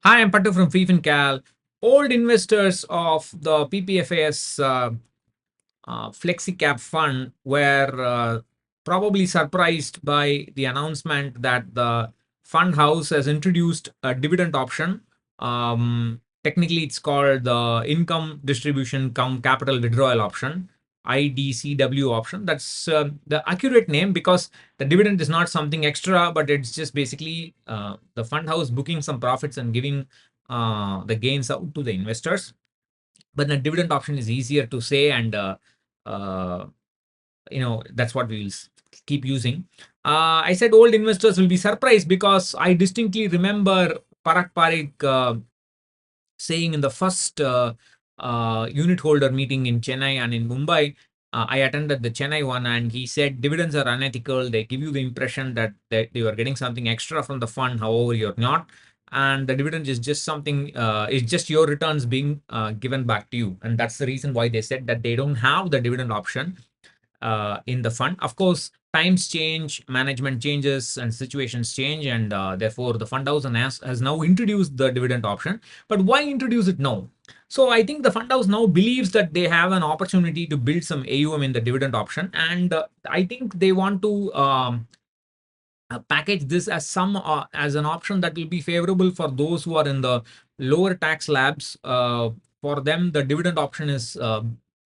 Hi, I'm Pattu from freefincal. Old investors of the PPFAS Flexicap Fund were probably surprised by the announcement that the fund house has introduced a dividend option. Technically, it's called the income distribution cum capital withdrawal option, IDCW option. That's the accurate name because the dividend is not something extra, but it's just basically the fund house booking some profits and giving the gains out to the investors. But the dividend option is easier to say, and uh, that's what we'll keep using. I said old investors will be surprised because I distinctly remember Parag Parikh saying in the first unit holder meeting in Chennai and in Mumbai. I attended the Chennai one, and he said dividends are unethical. They give you the impression that you are getting something extra from the fund, however, you're not. And the dividend is just something, it's just your returns being given back to you. And that's the reason why they said that they don't have the dividend option in the fund. Of course, times change, management changes, and situations change, and therefore the fund house has now introduced the dividend option. But why introduce it now? So I think the fund house now believes that they have an opportunity to build some AUM in the dividend option, and I think they want to package this as some as an option that will be favorable for those who are in the lower tax slabs. For them, the dividend option is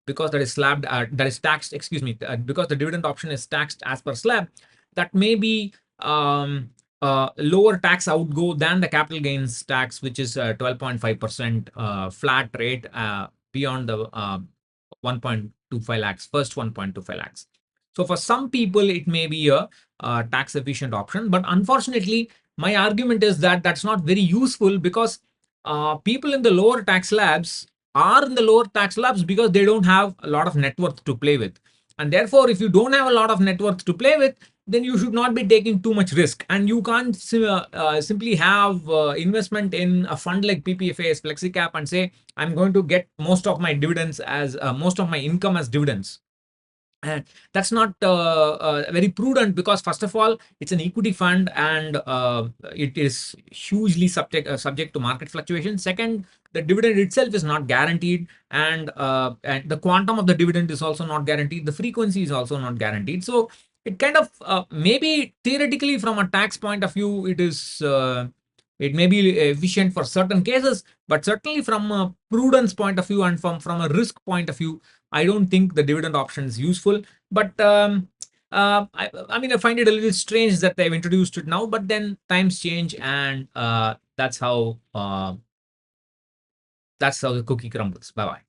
because that is slabbed that is taxed. Excuse me, because the dividend option is taxed as per slab. That may be lower tax outgo than the capital gains tax, which is 12.5% flat rate beyond the 1.25 lakhs, first 1.25 lakhs. So for some people, it may be a tax efficient option. But unfortunately, my argument is that that's not very useful because people in the lower tax slabs are in the lower tax slabs because they don't have a lot of net worth to play with. And therefore, if you don't have a lot of net worth to play with, then you should not be taking too much risk. And you can't simply have investment in a fund like PPFAS Flexicap and say, I'm going to get most of my dividends as most of my income as dividends. And that's not very prudent because first of all, it's an equity fund, and it is hugely subject to market fluctuation. Second, the dividend itself is not guaranteed, and the quantum of the dividend is also not guaranteed. The frequency is also not guaranteed. So it kind of maybe theoretically from a tax point of view, it may be efficient for certain cases, but certainly from a prudence point of view and from a risk point of view, I don't think the dividend option is useful. But I mean, I find it a little strange that they've introduced it now. But then times change, and that's how the cookie crumbles. Bye bye.